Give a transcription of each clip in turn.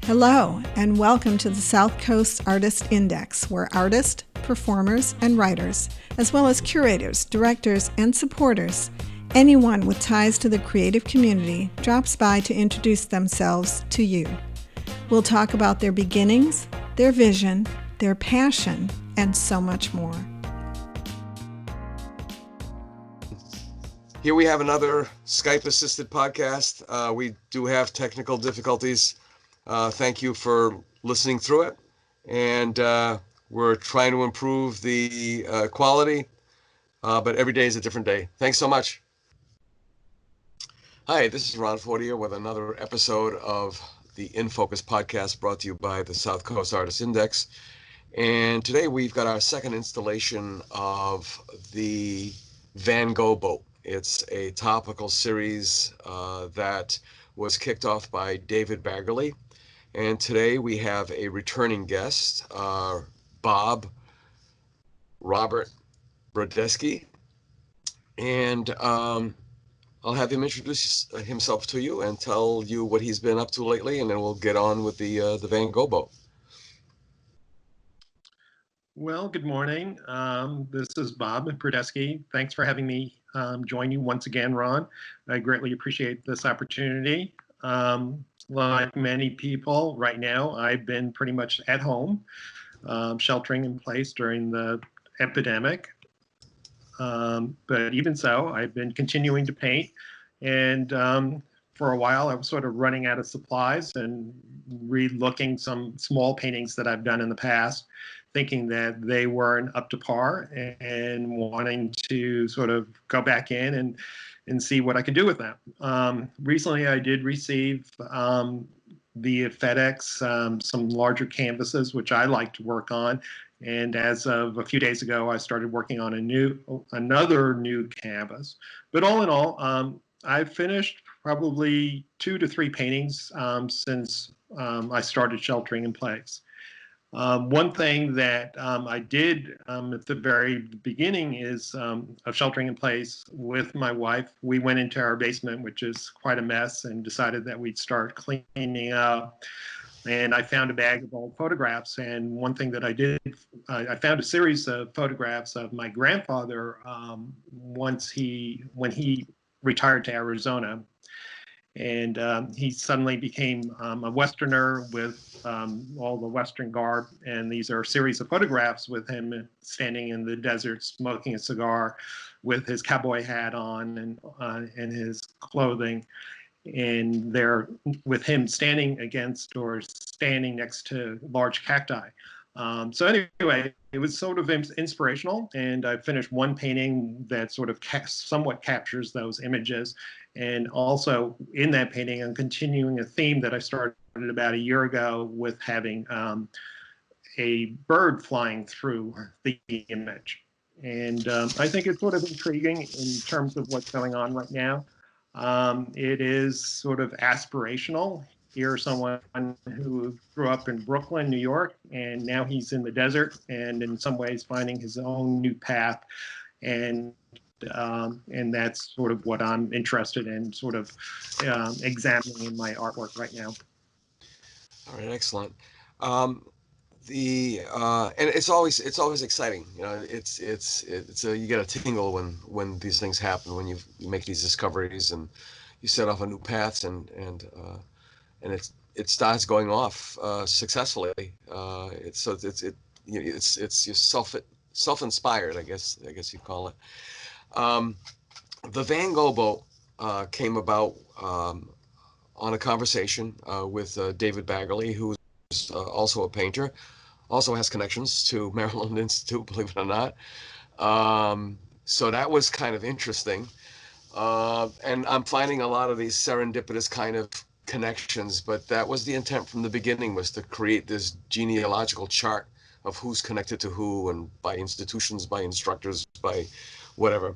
Hello, and welcome to the Southcoast Artist Index, where artists, performers, and writers, as well as curators, directors, and supporters, anyone with ties to the creative community, drops by to introduce themselves to you. We'll talk about their beginnings, their vision, their passion, and so much more. Here we have another Skype-assisted podcast. We do have technical difficulties. Thank you for listening through it. And we're trying to improve the quality, but every day is a different day. Thanks so much. Hi, this is Ron Fortier with another episode of the In Focus podcast brought to you by the Southcoast Artist Index. And today we've got our second installation of the Van Gogh boat. It's a topical series that was kicked off by David Baggerly. And today we have a returning guest, Bob Robert Brodesky. And I'll have him introduce himself to you and tell you what he's been up to lately, and then we'll get on with the Van Gogh boat. Well, good morning. This is Bob Brodesky. Thanks for having me join you once again, Ron. I greatly appreciate this opportunity. Like many people right now, I've been pretty much at home, sheltering in place during the epidemic. But even so, I've been continuing to paint. And for a while, I was sort of running out of supplies and re-looking some small paintings that I've done in the past, thinking that they weren't up to par and wanting to sort of go back in and see what I could do with them. Recently, I did receive via FedEx some larger canvases, which I like to work on. And as of a few days ago, I started working on another new canvas. But all in all, I've finished probably 2 to 3 paintings since I started sheltering in place. One thing that I did at the very beginning is of sheltering in place with my wife. We went into our basement, which is quite a mess, and decided that we'd start cleaning up. And I found a bag of old photographs. And one thing that I did, I found a series of photographs of my grandfather when he retired to Arizona. And he suddenly became a Westerner with all the Western garb. And these are a series of photographs with him standing in the desert, smoking a cigar with his cowboy hat on and his clothing. And they're with him standing against or standing next to large cacti. So anyway, it was sort of inspirational, and I finished one painting that sort of somewhat captures those images. And also in that painting, I'm continuing a theme that I started about a year ago with having a bird flying through the image. And I think it's sort of intriguing in terms of what's going on right now. It is sort of aspirational. Here's someone who grew up in Brooklyn, New York, and now he's in the desert and in some ways finding his own new path. And that's sort of what I'm interested in sort of examining in my artwork right now. All right, excellent. And it's always exciting. You know, you get a tingle when these things happen, when you make these discoveries and you set off on new paths and it starts going off successfully. It's just self-inspired, I guess you call it. The Van Gogh boat came about on a conversation with David Baggerly, who's also a painter, also has connections to Maryland Institute, believe it or not. So that was kind of interesting. And I'm finding a lot of these serendipitous kind of connections, but that was the intent from the beginning, was to create this genealogical chart of who's connected to who, and by institutions, by instructors, by whatever.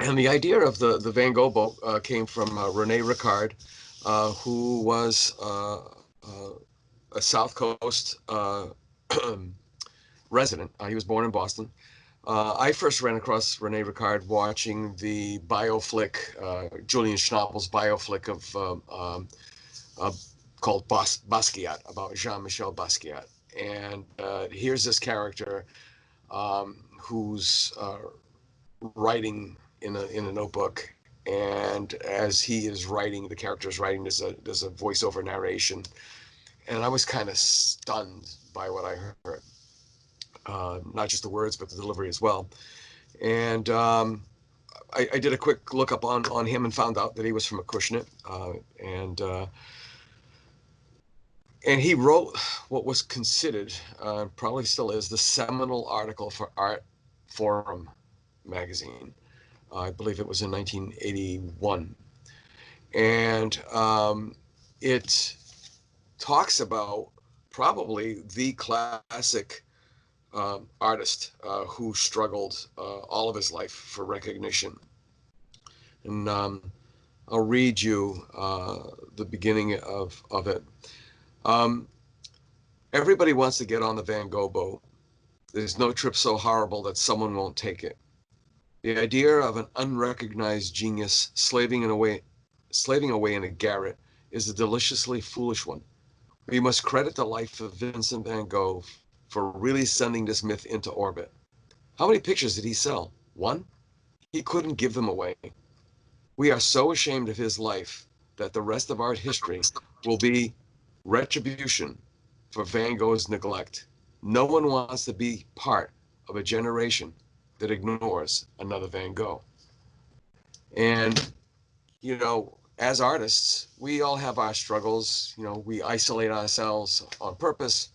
And the idea of the Van Gogh boat came from Rene Riccard, who was a Southcoast resident. He was born in Boston. I first ran across Rene Riccard watching the bioflick, Julian Schnabel's bioflick of called Basquiat, about Jean Michell Basquiat. And here's this character who's writing in a notebook, and as he is writing, the character is writing, there's a voiceover narration, and I was kind of stunned by what I heard, not just the words but the delivery as well. And I did a quick look up on him and found out that he was from Acushnet, and he wrote what was considered, probably still is, the seminal article for Artforum magazine. I believe it was in 1981. And it talks about probably the classic artist who struggled all of his life for recognition. And I'll read you the beginning of it. Everybody wants to get on the Van Gogh boat. There's no trip so horrible that someone won't take it. The idea of an unrecognized genius slaving away in a garret is a deliciously foolish one. We must credit the life of Vincent Van Gogh for really sending this myth into orbit. How many pictures did he sell? One? He couldn't give them away. We are so ashamed of his life that the rest of art history will be retribution for Van Gogh's neglect. No one wants to be part of a generation that ignores another Van Gogh. And, you know, as artists, we all have our struggles. You know, we isolate ourselves on purpose.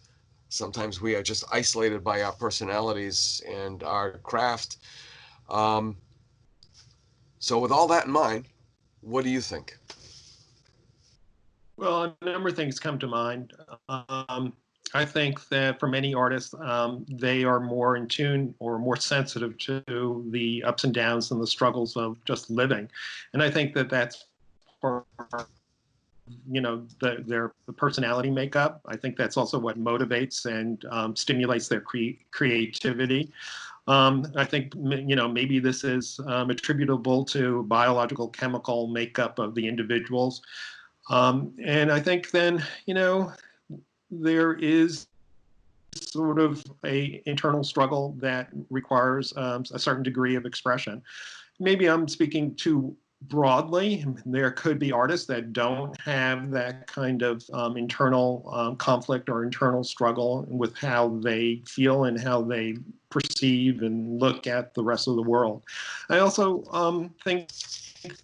Sometimes we are just isolated by our personalities and our craft. So with all that in mind, what do you think? Well, a number of things come to mind. I think that for many artists, they are more in tune or more sensitive to the ups and downs and the struggles of just living. And I think that that's part, you know, the personality makeup. I think that's also what motivates and stimulates their creativity. I think, you know, maybe this is attributable to biological chemical makeup of the individuals. And I think then, you know, there is sort of a internal struggle that requires a certain degree of expression. Maybe I'm speaking too broadly. There could be artists that don't have that kind of internal conflict or internal struggle with how they feel and how they perceive and look at the rest of the world. I also think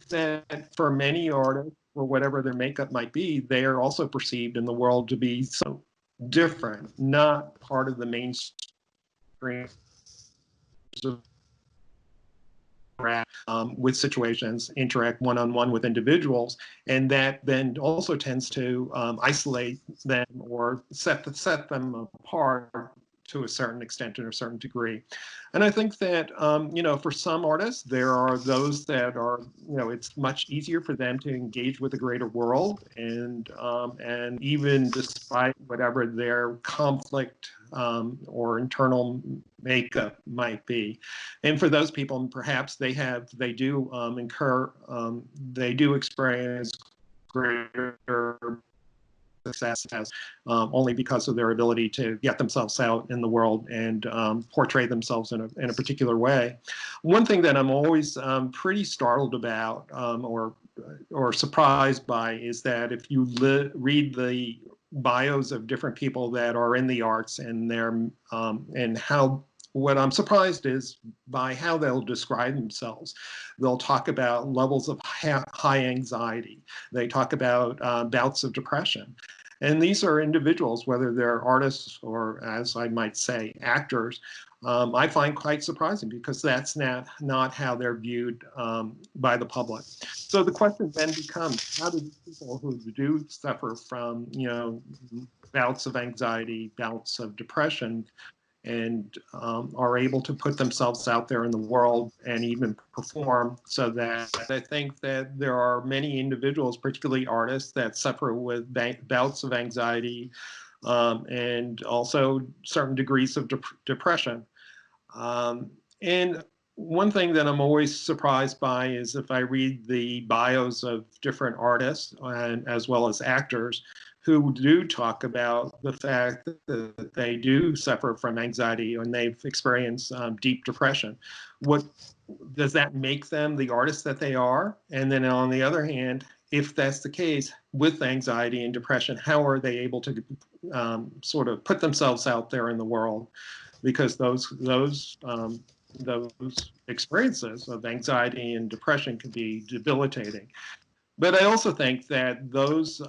that for many artists, or whatever their makeup might be, they are also perceived in the world to be so different, not part of the mainstream with situations, interact one-on-one with individuals, and that then also tends to isolate them or set them apart to a certain extent and a certain degree. And I think that, you know, for some artists, there are those that are, you know, it's much easier for them to engage with the greater world, and even despite whatever their conflict or internal makeup might be. And for those people, perhaps they do experience greater success only because of their ability to get themselves out in the world and portray themselves in a particular way. One thing that I'm always pretty startled about or surprised by is that if you read the bios of different people that are in the arts and what I'm surprised is by how they'll describe themselves. They'll talk about levels of high anxiety. They talk about bouts of depression. And these are individuals, whether they're artists or, as I might say, actors, I find quite surprising because that's not how they're viewed by the public. So the question then becomes, how do people who do suffer from, you know, bouts of anxiety, bouts of depression, and are able to put themselves out there in the world and even perform, so that I think that there are many individuals, particularly artists, that suffer with bouts of anxiety and also certain degrees of depression. And one thing that I'm always surprised by is if I read the bios of different artists and as well as actors who do talk about the fact that they do suffer from anxiety and they've experienced deep depression. What does that make them the artists that they are? And then on the other hand, if that's the case with anxiety and depression, how are they able to sort of put themselves out there in the world? Because those experiences of anxiety and depression can be debilitating. But I also think that those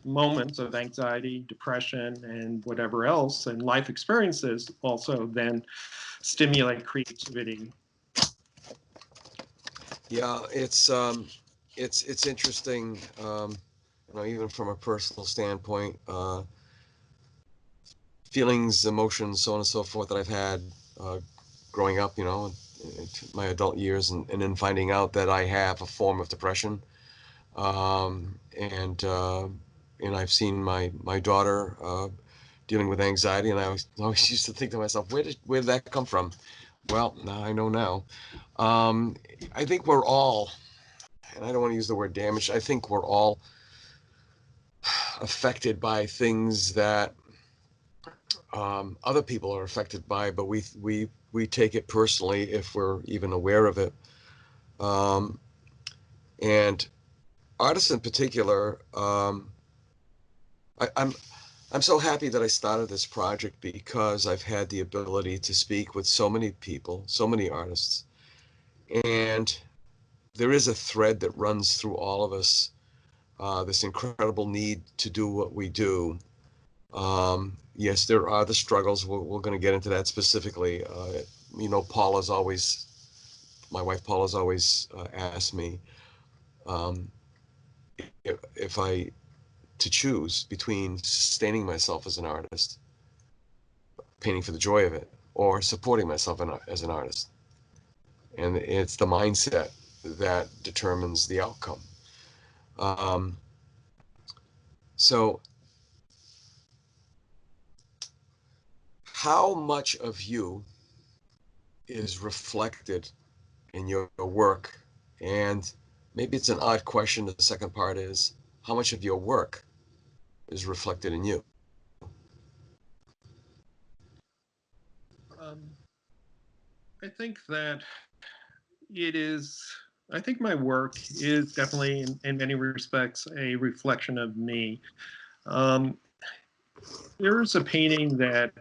moments of anxiety, depression, and whatever else, and life experiences also then stimulate creativity. Yeah, it's interesting, even from a personal standpoint, feelings, emotions, so on and so forth that I've had growing up, in my adult years, and then finding out that I have a form of depression, and I've seen my daughter dealing with anxiety, and I always used to think to myself, where did that come from? Well, now I know now. I think we're all, and I don't want to use the word damaged, I think we're all affected by things that other people are affected by, but we take it personally if we're even aware of it. And artists in particular, I'm so happy that I started this project because I've had the ability to speak with so many people, so many artists, and there is a thread that runs through all of us, this incredible need to do what we do. Yes, there are the struggles. We're going to get into that specifically. My wife Paula's always asked me if I to choose between sustaining myself as an artist, painting for the joy of it, or supporting myself as an artist. And it's the mindset that determines the outcome. So how much of you is reflected in your work? And maybe it's an odd question. The second part is, how much of your work is reflected in you? I think that I think my work is definitely in many respects a reflection of me. There's a painting that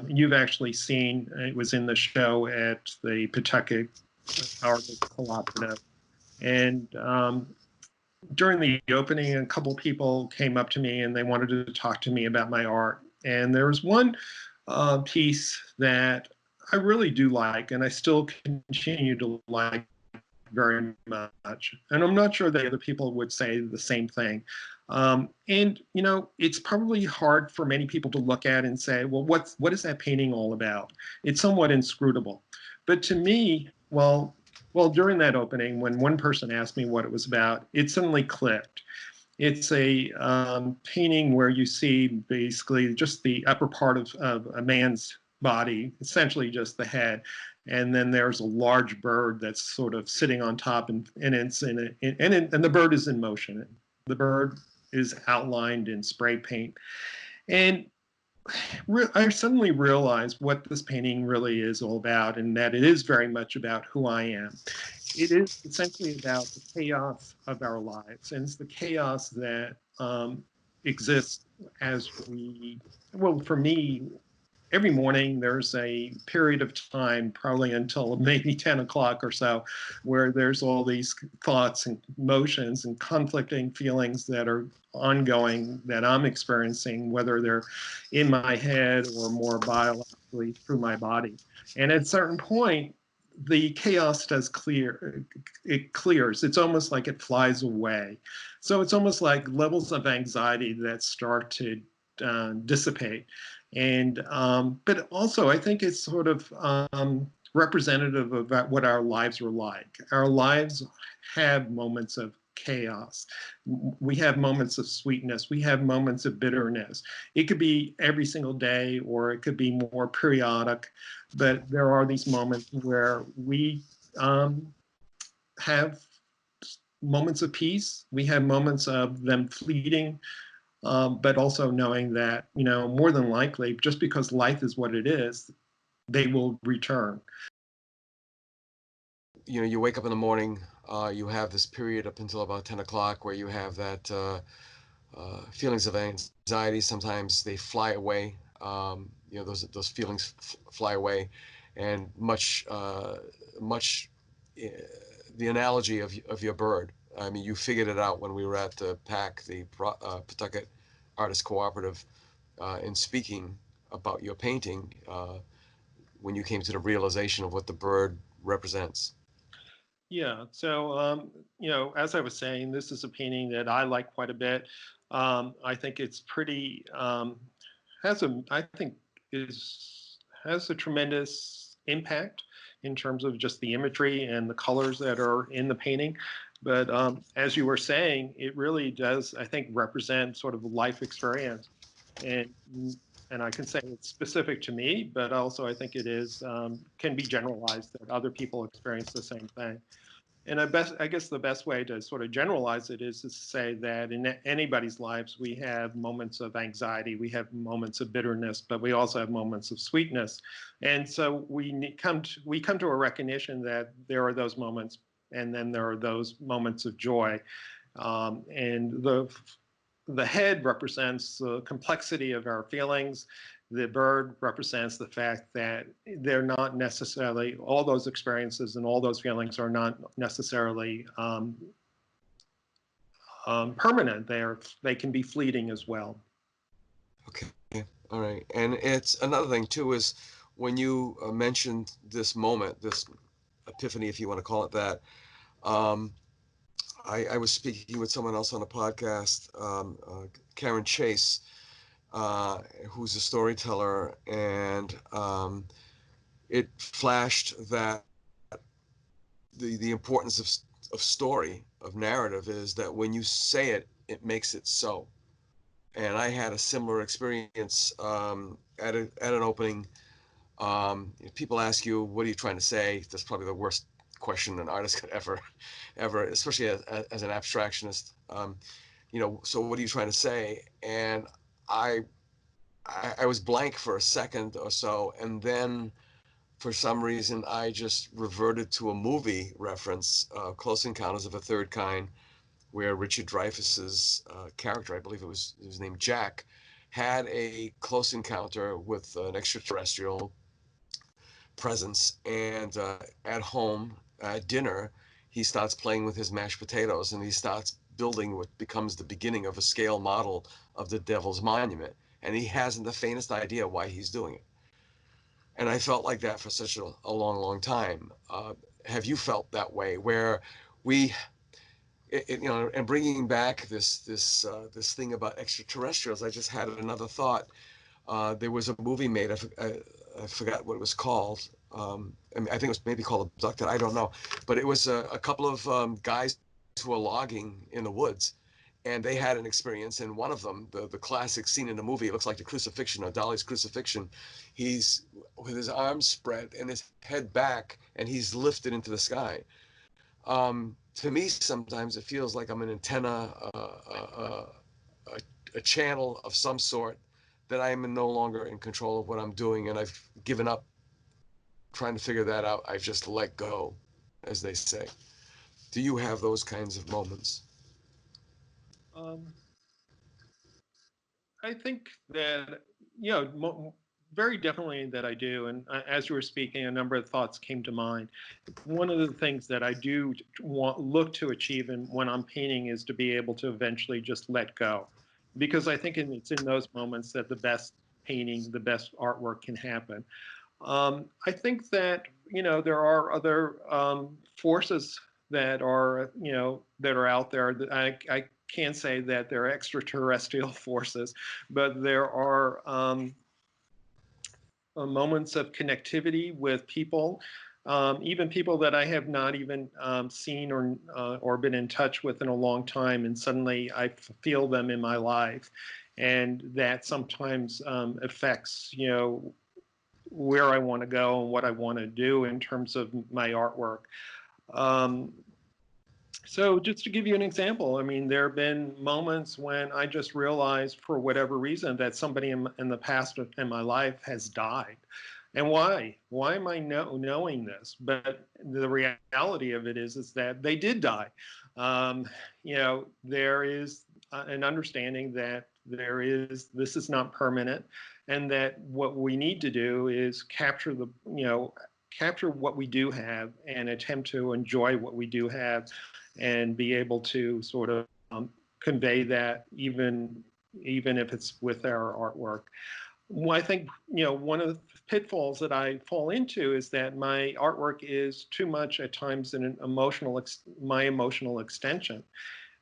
you've actually seen. It was in the show at the Pawtucket Artist Cooperative. And during the opening, a couple people came up to me and they wanted to talk to me about my art. And there was one piece that I really do like, and I still continue to like very much. And I'm not sure that other people would say the same thing. And it's probably hard for many people to look at and say, well, what is that painting all about? It's somewhat inscrutable. But to me, well, during that opening, when one person asked me what it was about, it suddenly clicked. It's a painting where you see basically just the upper part of a man's body, essentially just the head. And then there's a large bird that's sort of sitting on top, and the bird is in motion. The bird is outlined in spray paint. And I suddenly realized what this painting really is all about, and that it is very much about who I am. It is essentially about the chaos of our lives, and it's the chaos that exists as for me, every morning there's a period of time, probably until maybe 10 o'clock or so, where there's all these thoughts and emotions and conflicting feelings that are ongoing that I'm experiencing, whether they're in my head or more biologically through my body. And at a certain point, the chaos does clear. It clears. It's almost like it flies away. So it's almost like levels of anxiety that start to dissipate. And but also, I think it's sort of representative of what our lives are like. Our lives have moments of chaos. We have moments of sweetness. We have moments of bitterness. It could be every single day, or it could be more periodic. But there are these moments where we have moments of peace. We have moments of them fleeting. but also knowing that, more than likely, just because life is what it is, they will return. You wake up in the morning, you have this period up until about 10 o'clock where you have that feelings of anxiety. Sometimes they fly away. Those feelings fly away, and much the analogy of your bird. I mean, you figured it out when we were at the PAC, the Pawtucket Artist Cooperative, in speaking about your painting, when you came to the realization of what the bird represents. Yeah, so, as I was saying, this is a painting that I like quite a bit. I think it's pretty, I think has a tremendous impact in terms of just the imagery and the colors that are in the painting. But as you were saying, it really does, I think, represent sort of a life experience. And and I can say it's specific to me, but also I think it is can be generalized that other people experience the same thing. And I guess the best way to sort of generalize it is to say that in anybody's lives, we have moments of anxiety, we have moments of bitterness, but we also have moments of sweetness. And so we come to a recognition that there are those moments, and then there are those moments of joy. And the head represents the complexity of our feelings. The bird represents the fact that they're not necessarily, all those experiences and all those feelings are not necessarily permanent. They can be fleeting as well. Okay, all right. And it's another thing too is when you mentioned this moment, this epiphany, if you want to call it that. I was speaking with someone else on a podcast, Karen Chase, who's a storyteller, and it flashed that the importance of story, of narrative, is that when you say it, it makes it so. And I had a similar experience at an opening. People ask you, "What are you trying to say?" That's probably the worst question an artist could ever, especially as an abstractionist. So what are you trying to say? And I was blank for a second or so, and then for some reason I just reverted to a movie reference, Close Encounters of a Third Kind, where Richard Dreyfuss's character, I believe it was named Jack, had a close encounter with an extraterrestrial presence, and at home at dinner he starts playing with his mashed potatoes, and he starts building what becomes the beginning of a scale model of the Devil's Monument, and he hasn't the faintest idea why he's doing it. And I felt like that for such a long time. Have you felt that way, where we and bringing back this thing about extraterrestrials, I just had another thought. There was a movie made, I forgot what it was called. I think it was maybe called Abducted, I don't know. But it was a couple of guys who were logging in the woods, and they had an experience. And one of them, the classic scene in the movie, it looks like the crucifixion, or Dali's crucifixion. He's with his arms spread and his head back, and he's lifted into the sky. To me, sometimes it feels like I'm an antenna, a channel of some sort, that I am no longer in control of what I'm doing, and I've given up trying to figure that out. I've just let go, as they say. Do you have those kinds of moments? I think that, very definitely that I do. And as you were speaking, a number of thoughts came to mind. One of the things that I do look to achieve when I'm painting is to be able to eventually just let go. Because I think it's in those moments that the best painting, the best artwork can happen. I think that, there are other forces that are, that are out there. That I can't say that they're extraterrestrial forces, but there are moments of connectivity with people, even people that I have not even seen or been in touch with in a long time, and suddenly I feel them in my life, and that sometimes affects, where I want to go and what I want to do in terms of my artwork. So just to give you an example, I mean, there have been moments when I just realized for whatever reason that somebody in the past in my life has died. And why? Why am I knowing this? But the reality of it is that they did die. Um, there is an understanding that this is not permanent, and that what we need to do is capture what we do have and attempt to enjoy what we do have, and be able to sort of convey that even if it's with our artwork. Well, I think one of the pitfalls that I fall into is that my artwork is too much at times an my emotional extension.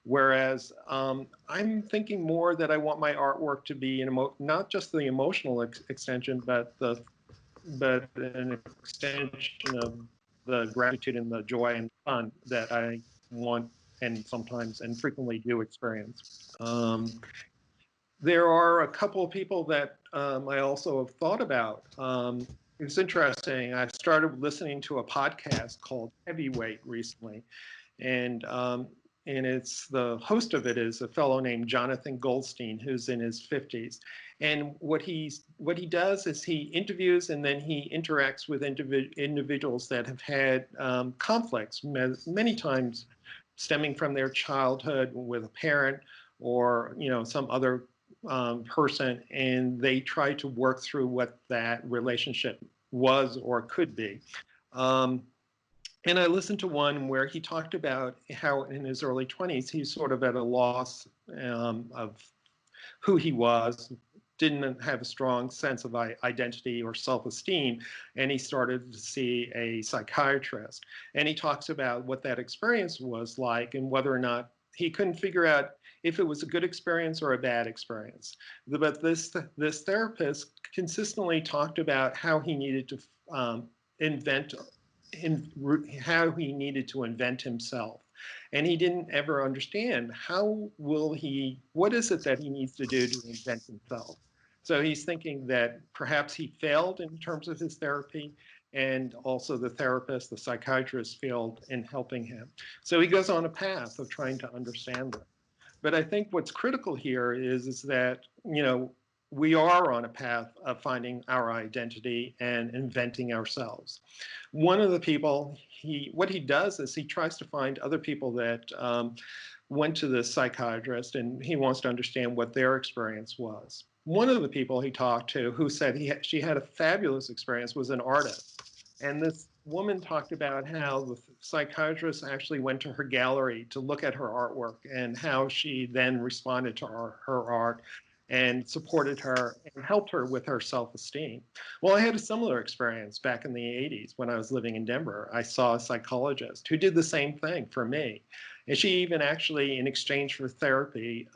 Whereas I'm thinking more that I want my artwork to be not just the emotional extension, but an extension of the gratitude and the joy and fun that I want and sometimes and frequently do experience. There are a couple of people that I also have thought about. It's interesting. I started listening to a podcast called Heavyweight recently, and it's the host of it is a fellow named Jonathan Goldstein, who's in his 50s. And what he does is he interviews and then he interacts with individuals that have had conflicts many times stemming from their childhood with a parent or some other person, and they try to work through what that relationship was or could be. And I listened to one where he talked about how in his early 20s, he's sort of at a loss of who he was, didn't have a strong sense of identity or self-esteem, and he started to see a psychiatrist. And he talks about what that experience was like and whether or not he couldn't figure out if it was a good experience or a bad experience. But this therapist consistently talked about how he needed to how he needed to invent himself. And he didn't ever understand what is it that he needs to do to invent himself. So he's thinking that perhaps he failed in terms of his therapy, and also the therapist, the psychiatrist, failed in helping him. So he goes on a path of trying to understand this. But I think what's critical here is that, we are on a path of finding our identity and inventing ourselves. One of the people, what he does is he tries to find other people that went to the psychiatrist, and he wants to understand what their experience was. One of the people he talked to who said she had a fabulous experience was an artist. And this woman talked about how the psychiatrist actually went to her gallery to look at her artwork and how she then responded to her art and supported her and helped her with her self-esteem. Well, I had a similar experience back in the 80s when I was living in Denver. I saw a psychologist who did the same thing for me. And she even actually, in exchange for therapy,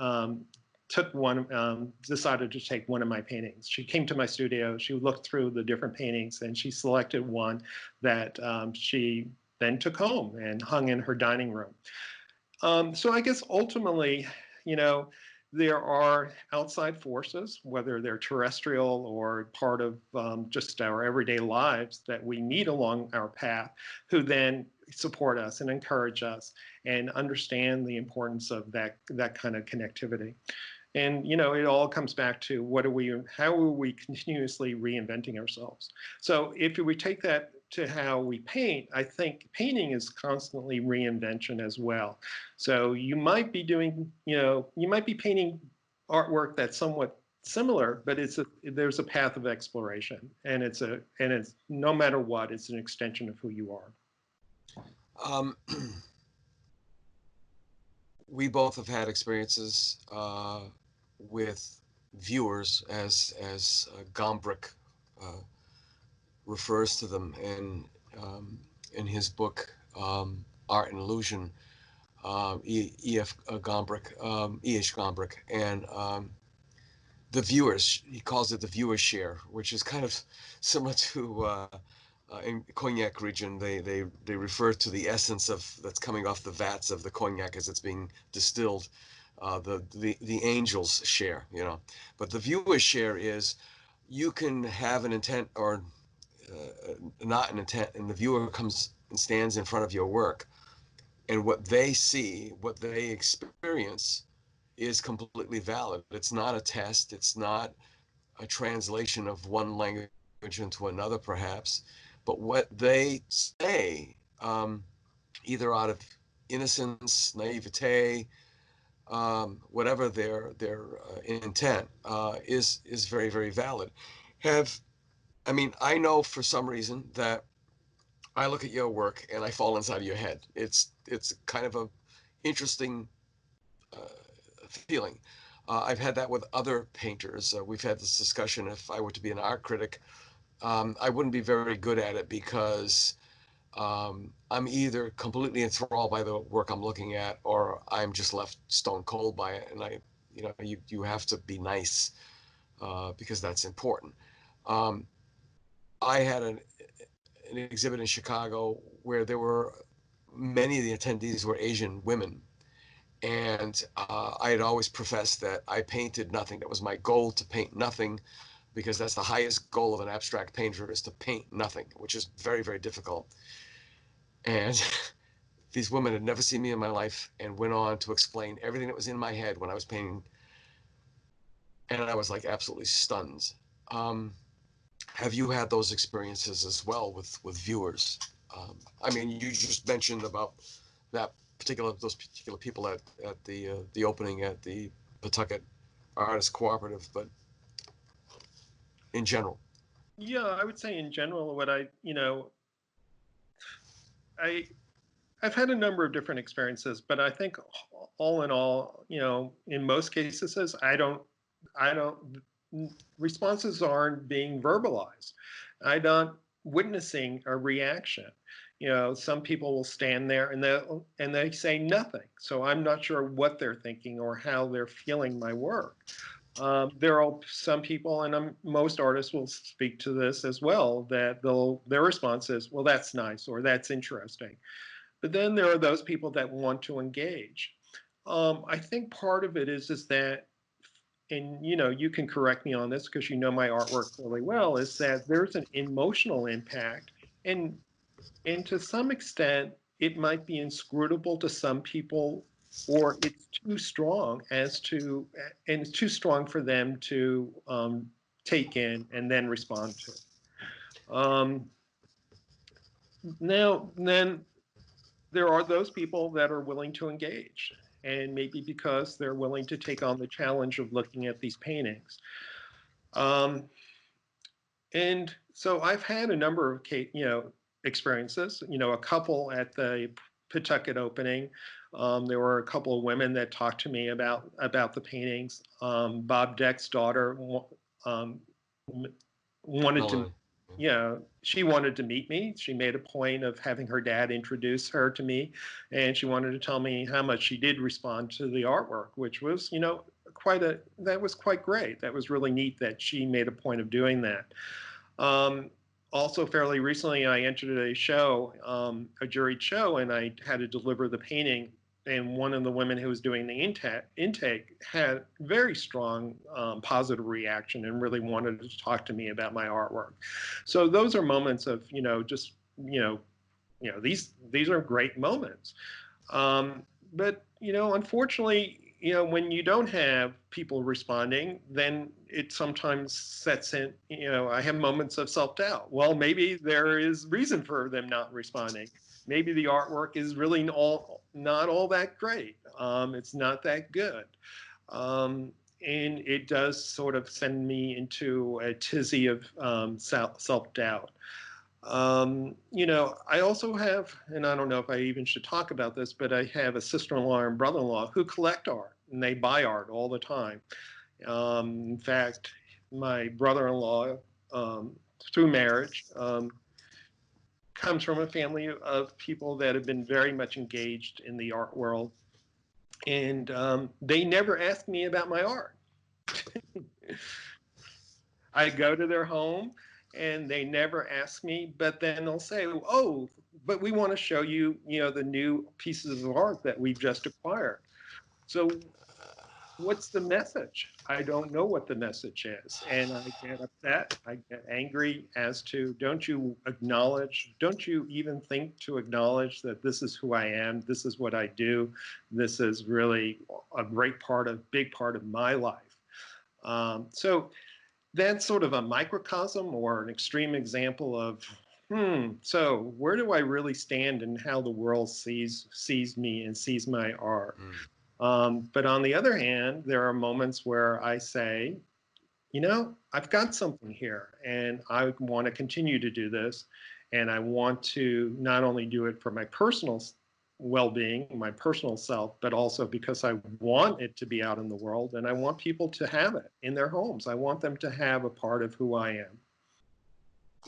decided to take one of my paintings. She came to my studio, she looked through the different paintings, and she selected one that she then took home and hung in her dining room. So I guess ultimately, there are outside forces, whether they're terrestrial or part of just our everyday lives that we meet along our path, who then support us and encourage us and understand the importance of that kind of connectivity. And it all comes back to how are we continuously reinventing ourselves? So if we take that to how we paint, I think painting is constantly reinvention as well. So you might be doing, you might be painting artwork that's somewhat similar, but there's a path of exploration, and it's no matter what, it's an extension of who you are. We both have had experiences with viewers, as Gombrich refers to them in his book Art and Illusion. E.H. Gombrich, and the viewers, he calls it the viewer's share, which is kind of similar to in cognac region, they refer to the essence that's coming off the vats of the cognac as it's being distilled, the angel's share, But the viewer's share is, you can have an intent or not an intent, and the viewer comes and stands in front of your work. and what they see, what they experience, is completely valid. It's not a test. It's not a translation of one language into another, perhaps, but what they say, either out of innocence, naivete, whatever their intent, is very, very valid. I know for some reason that I look at your work and I fall inside of your head. It's kind of a interesting feeling. I've had that with other painters. We've had this discussion. If I were to be an art critic, I wouldn't be very good at it because I'm either completely enthralled by the work I'm looking at, or I'm just left stone cold by it. And you have to be nice because that's important. I had an exhibit in Chicago where there were many of the attendees were Asian women. And I had always professed that I painted nothing. That was my goal, to paint nothing, because that's the highest goal of an abstract painter, is to paint nothing, which is very, very difficult. And these women had never seen me in my life and went on to explain everything that was in my head when I was painting. And I was like absolutely stunned. Have you had those experiences as well with viewers? You just mentioned about those particular people at the opening at the Pawtucket Artists Cooperative, but in general. Yeah, I would say in general, I've had a number of different experiences, but I think all in all, in most cases, I don't, responses aren't being verbalized. I'm not witnessing a reaction. Some people will stand there and they say nothing. So I'm not sure what they're thinking or how they're feeling my work. There are some people, and most artists will speak to this as well, that their response is, well, that's nice, or that's interesting. But then there are those people that want to engage. I think part of it is that, and you can correct me on this because you know my artwork really well, is that there's an emotional impact, and to some extent it might be inscrutable to some people, or it's too strong and it's too strong for them to take in and then respond to. Then there are those people that are willing to engage, and maybe because they're willing to take on the challenge of looking at these paintings. And so I've had a number of experiences, a couple at the Pawtucket opening. There were a couple of women that talked to me about the paintings. Bob Deck's daughter wanted to, she wanted to meet me. She made a point of having her dad introduce her to me, and she wanted to tell me how much she did respond to the artwork, which was, that was quite great. That was really neat that she made a point of doing that. Also, fairly recently, I entered a show, a juried show, and I had to deliver the painting. And one of the women who was doing the intake had very strong positive reaction and really wanted to talk to me about my artwork. So those are moments of, these are great moments. But, unfortunately, when you don't have people responding, then it sometimes sets in, I have moments of self-doubt. Well, maybe there is reason for them not responding. Maybe the artwork is really not all that great. It's not that good. And it does sort of send me into a tizzy of self-doubt. I also have, and I don't know if I even should talk about this, but I have a sister-in-law and brother-in-law who collect art, and they buy art all the time. In fact, my brother-in-law, through marriage, comes from a family of people that have been very much engaged in the art world. And they never ask me about my art. I go to their home and they never ask me, but then they'll say, oh, but we want to show you, the new pieces of art that we've just acquired. So what's the message? I don't know what the message is. And I get upset, I get angry as to, don't you acknowledge, don't you even think to acknowledge that this is who I am, this is what I do, this is really a big part of my life. So that's sort of a microcosm or an extreme example of, so where do I really stand in how the world sees me and sees my art? But on the other hand, there are moments where I say, you know, I've got something here and I want to continue to do this. And I want to not only do it for my personal well-being, my personal self, but also because I want it to be out in the world and I want people to have it in their homes. I want them to have a part of who I am.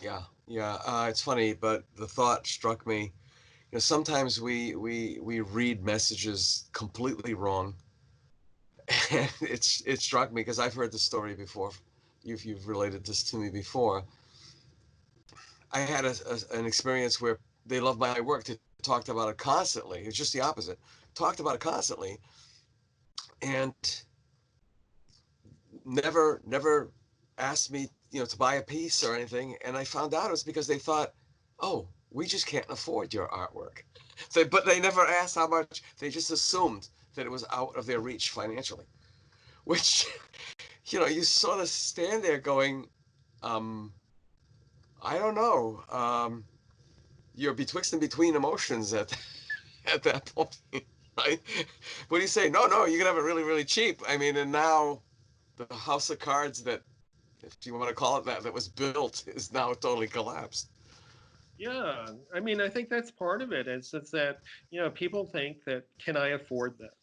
Yeah, yeah. It's funny, but the thought struck me. You know, sometimes we read messages completely wrong, and it struck me because I've heard this story before. You've related this to me before. I had an experience where they loved my work. They talked about it constantly. It's just the opposite. Talked about it constantly, and never asked me, you know, to buy a piece or anything. And I found out it was because they thought, oh, we just can't afford your artwork. But they never asked how much. They just assumed that it was out of their reach financially, which, you know, you sort of stand there going, I don't know. You're betwixt and between emotions at that point, right? What do you say? No, you can have it really, really cheap. I mean, and now the house of cards that, if you want to call it that was built is now totally collapsed. Yeah, I mean, I think that's part of it. It's that, you know, people think that, can I afford this?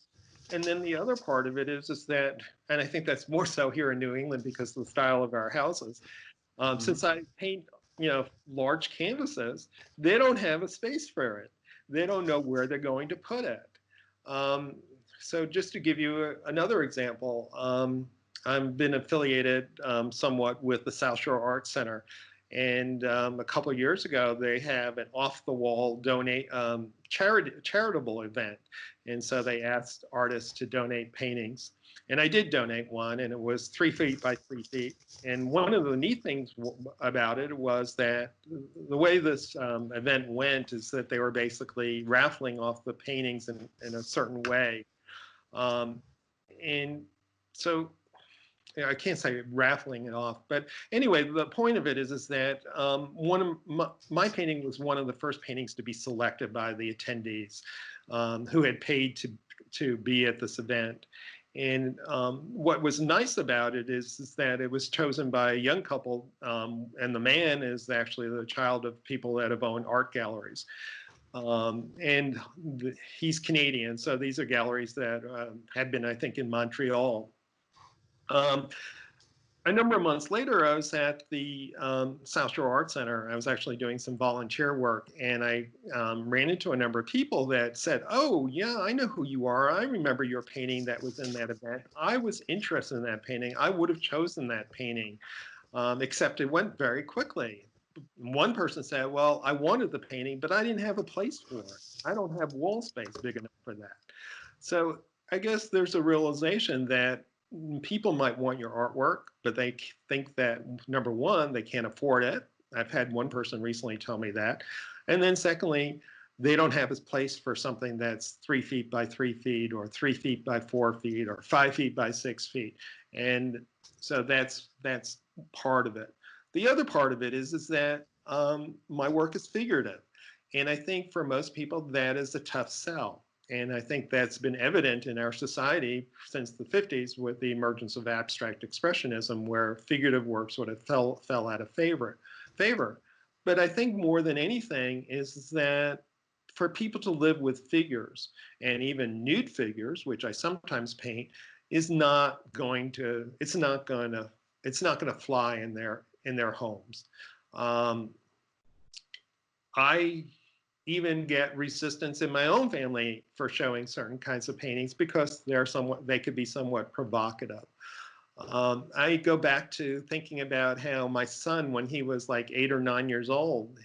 And then the other part of it is that, and I think that's more so here in New England because of the style of our houses. Since I paint, you know, large canvases, they don't have a space for it. They don't know where they're going to put it. Um, so just to give you another example, I've been affiliated somewhat with the South Shore Arts Center. And a couple of years ago, they have an off-the-wall charitable event. And so they asked artists to donate paintings. And I did donate one, and it was 3 feet by 3 feet. And one of the neat things about it was that the way this event went is that they were basically raffling off the paintings in a certain way. And so I can't say raffling it off, but anyway, the point of it is that one of my painting was one of the first paintings to be selected by the attendees who had paid to be at this event. And what was nice about it is that it was chosen by a young couple, and the man is actually the child of people that have owned art galleries. And he's Canadian, so these are galleries that had been, I think, in Montreal. A number of months later, I was at the South Shore Art Center. I was actually doing some volunteer work, and I ran into a number of people that said, oh, yeah, I know who you are. I remember your painting that was in that event. I was interested in that painting. I would have chosen that painting, except it went very quickly. One person said, well, I wanted the painting, but I didn't have a place for it. I don't have wall space big enough for that. So I guess there's a realization that people might want your artwork, but they think that, number one, they can't afford it. I've had one person recently tell me that. And then secondly, they don't have a place for something that's 3 feet by 3 feet or 3 feet by 4 feet or 5 feet by 6 feet. And so that's part of it. The other part of it is that my work is figurative. And I think for most people, that is a tough sell. And I think that's been evident in our society since the 50s with the emergence of abstract expressionism, where figurative work sort of fell out of favor. But I think more than anything is that for people to live with figures, and even nude figures, which I sometimes paint, is not going to fly in their homes. I even get resistance in my own family for showing certain kinds of paintings because they could be somewhat provocative. I go back to thinking about how my son, when he was like 8 or 9 years old,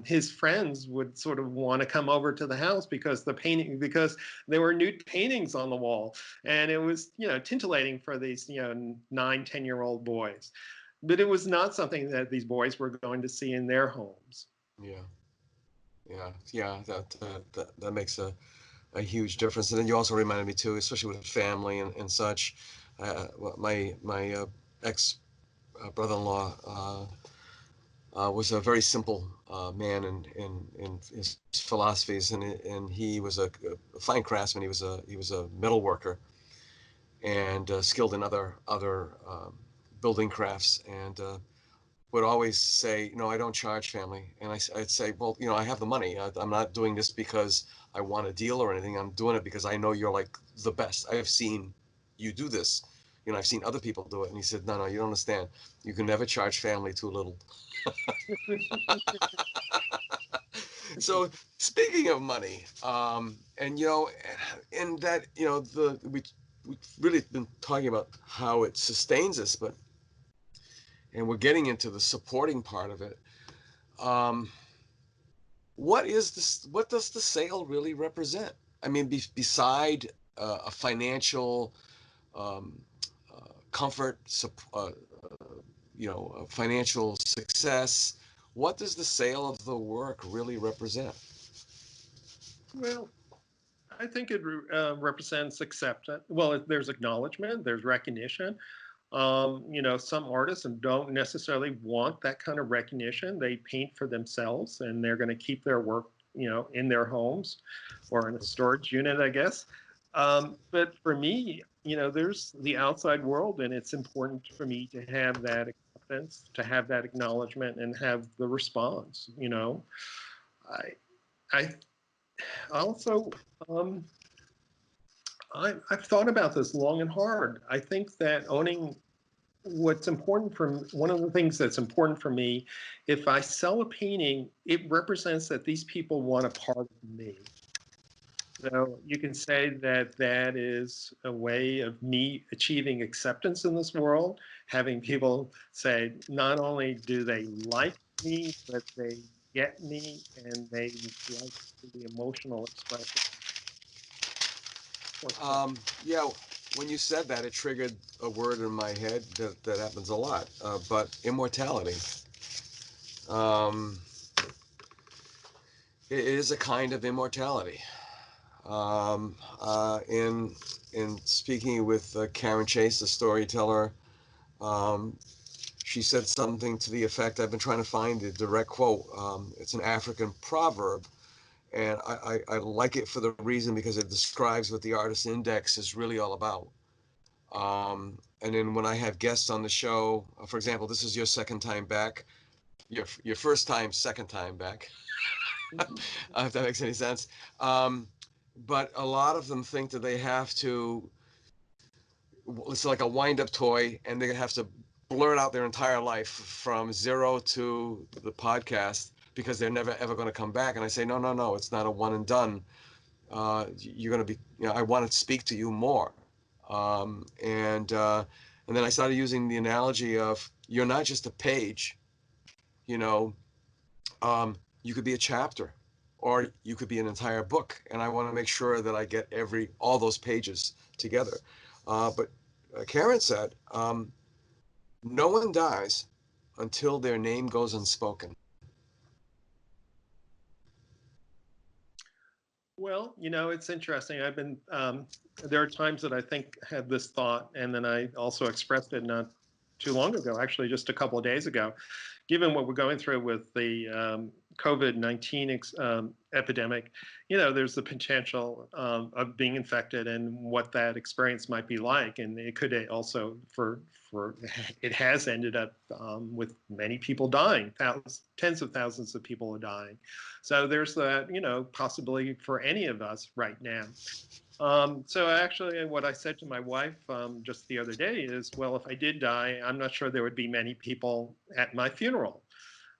his friends would sort of want to come over to the house because there were nude paintings on the wall, and it was, titillating for these, 9-10-year-old boys. But it was not something that these boys were going to see in their homes. Yeah. That makes a huge difference. And then you also reminded me too, especially with family and such. My ex brother-in-law was a very simple man in his philosophies, and he was a fine craftsman. He was a metal worker and skilled in other building crafts, and would always say, I don't charge family. And I'd say, well, I have the money. I'm not doing this because I want a deal or anything. I'm doing it because I know you're like the best. I have seen you do this. I've seen other people do it. And he said, no, you don't understand. You can never charge family too little. So speaking of money, and in that, we've really been talking about how it sustains us, and we're getting into the supporting part of it. What does the sale really represent? I mean, beside a financial comfort, financial success, what does the sale of the work really represent? Well, I think it represents acceptance. Well, there's acknowledgement, there's recognition. Some artists don't necessarily want that kind of recognition. They paint for themselves, and they're going to keep their work, in their homes or in a storage unit, I guess. But for me, there's the outside world, and it's important for me to have that acceptance, to have that acknowledgement, and have the response. I also, I've thought about this long and hard. I think that owning one of the things that's important for me, if I sell a painting, it represents that these people want a part of me. So you can say that that is a way of me achieving acceptance in this world, having people say, not only do they like me, but they get me, and they like the emotional expression. Yeah, when you said that, it triggered a word in my head that happens a lot, but immortality. It is a kind of immortality. In speaking with Karen Chase, the storyteller, she said something to the effect, I've been trying to find the direct quote. It's an African proverb, and I like it for the reason because it describes what the Artist Index is really all about. And then when I have guests on the show, for example, this is your second time back, your first time, second time back, if that makes any sense. But a lot of them think that they have to, it's like a wind-up toy, and they have to blurt out their entire life from zero to the podcast because they're never ever going to come back. And I say, no, it's not a one and done. You're going to be, I want to speak to you more. And then I started using the analogy of, you're not just a page, you could be a chapter, or you could be an entire book. And I want to make sure that I get all those pages together. But Karen said, no one dies until their name goes unspoken. Well, it's interesting. There are times that I had this thought, and then I also expressed it not too long ago, actually just a couple of days ago. Given what we're going through with the COVID-19 epidemic, there's the potential of being infected and what that experience might be like. And it could also, it has ended up with many people dying, tens of thousands of people are dying. So there's that, possibility for any of us right now. So actually, what I said to my wife just the other day is, well, if I did die, I'm not sure there would be many people at my funeral.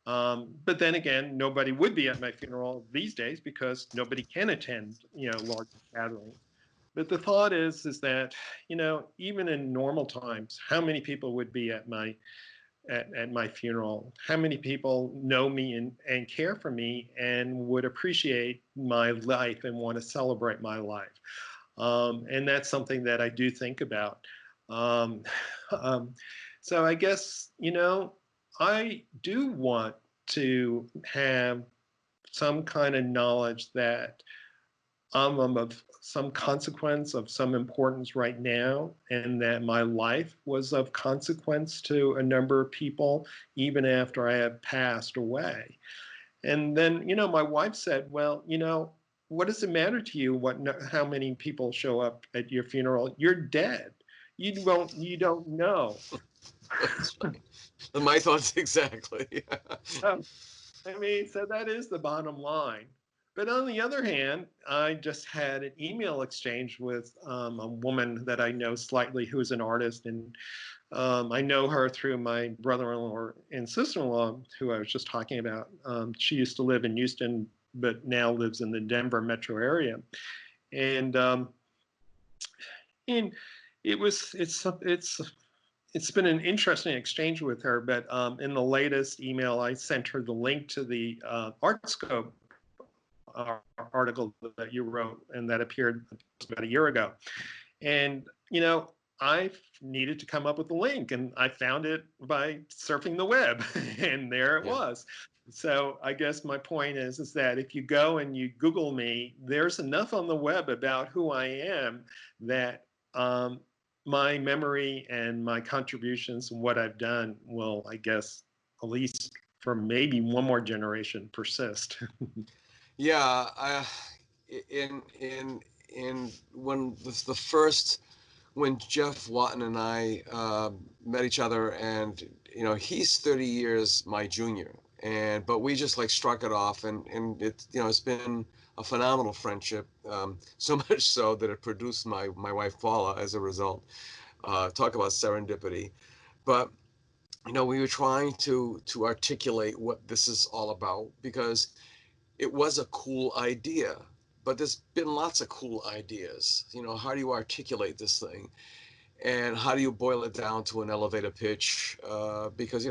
But then again, nobody would be at my funeral these days because nobody can attend, large gatherings. But the thought is that, even in normal times, how many people would be at at my funeral? How many people know me and care for me and would appreciate my life and want to celebrate my life? And that's something that I do think about. So I guess, I do want to have some kind of knowledge that I'm of some consequence, of some importance right now, and that my life was of consequence to a number of people, even after I have passed away. And then, my wife said, well, what does it matter to you how many people show up at your funeral? You're dead. You don't know. That's right. My thoughts exactly. So that is the bottom line. But on the other hand, I just had an email exchange with a woman that I know slightly who's an artist, and I know her through my brother-in-law and sister-in-law, who I was just talking about. She used to live in Houston, but now lives in the Denver metro area, and it's been an interesting exchange with her. But in the latest email, I sent her the link to the Artscope article that you wrote and that appeared about a year ago. And, I needed to come up with a link, and I found it by surfing the web, and there it was. So I guess my point is that if you go and you Google me, there's enough on the web about who I am that my memory and my contributions and what I've done will, I guess, at least for maybe one more generation, persist. Yeah, when Jeff Watton and I met each other, and he's 30 years my junior, but we just like struck it off, and it's been a phenomenal friendship, so much so that it produced my wife Paula as a result. Talk about serendipity. But we were trying to articulate what this is all about, because it was a cool idea, but there's been lots of cool ideas. How do you articulate this thing, and how do you boil it down to an elevator pitch? Because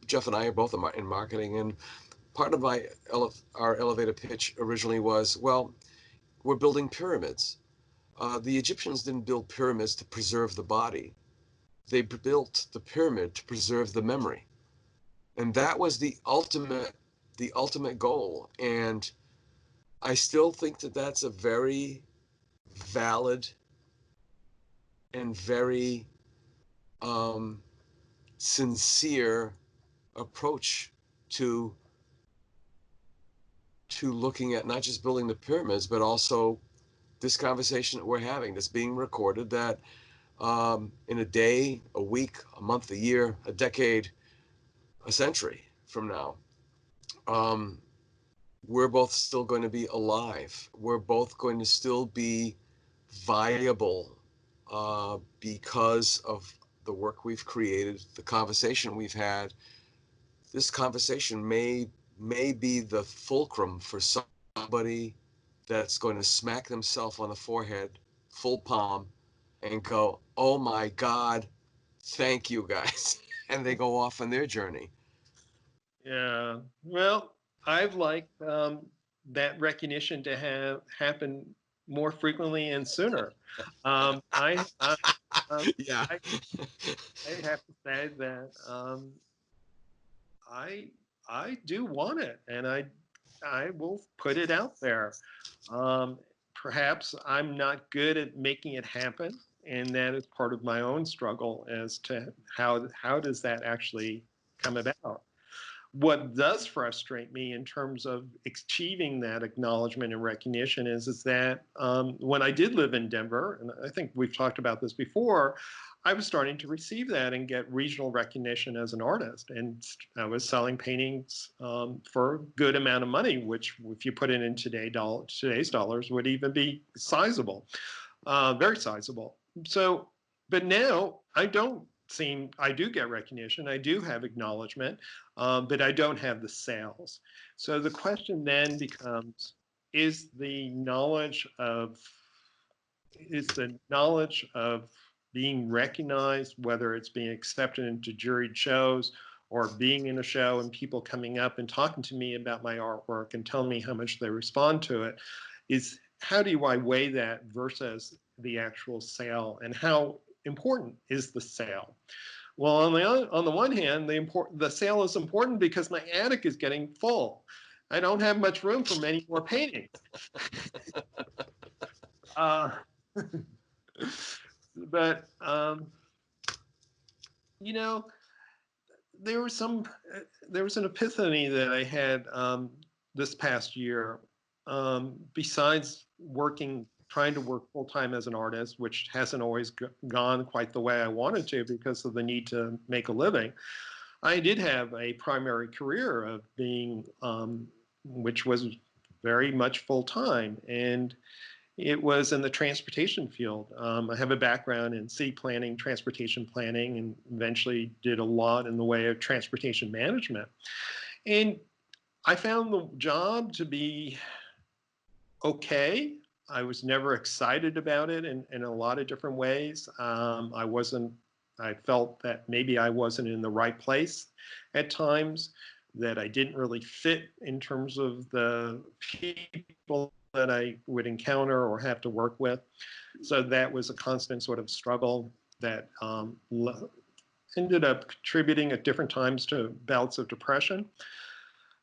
Jeff and I are both in marketing, and part of our elevator pitch originally was, well, we're building pyramids. The Egyptians didn't build pyramids to preserve the body; they built the pyramid to preserve the memory, and that was the ultimate goal. And I still think that that's a very valid and very sincere approach to looking at not just building the pyramids, but also this conversation that we're having, that's being recorded, that in a day, a week, a month, a year, a decade, a century from now, we're both still going to be alive. We're both going to still be viable because of the work we've created, the conversation we've had. This conversation may be the fulcrum for somebody that's going to smack themselves on the forehead, full palm, and go, "Oh my God, thank you guys," and they go off on their journey. Yeah. Well, I've liked that recognition to happen more frequently and sooner. Um, I, I, Yeah. I have to say that I I do want it, and I will put it out there. Um, Perhaps I'm not good at making it happen, and that is part of my own struggle as to how does that actually come about. What does frustrate me in terms of achieving that acknowledgement and recognition is that when I did live in Denver, and I think we've talked about this before, I was starting to receive that and get regional recognition as an artist. And I was selling paintings for a good amount of money, which if you put it in today's dollars would even be sizable, very sizable. So, but now I do get recognition, I do have acknowledgement, but I don't have the sales. So the question then becomes, is the knowledge of being recognized, whether it's being accepted into juried shows or being in a show and people coming up and talking to me about my artwork and telling me how much they respond to it, is how do I weigh that versus the actual sale, and how important is the sale? Well, on the one hand, the sale is important because my attic is getting full. I don't have much room for many more paintings. But you know, there was an epiphany that I had this past year. Besides trying to work full time as an artist, which hasn't always gone quite the way I wanted to because of the need to make a living, I did have a primary career of being, which was very much full time, and it was in the transportation field. I have a background in city planning, transportation planning, and eventually did a lot in the way of transportation management. And I found the job to be okay. I was never excited about it in a lot of different ways. I felt that maybe I wasn't in the right place at times, that I didn't really fit in terms of the people that I would encounter or have to work with. So that was a constant sort of struggle that ended up contributing at different times to bouts of depression.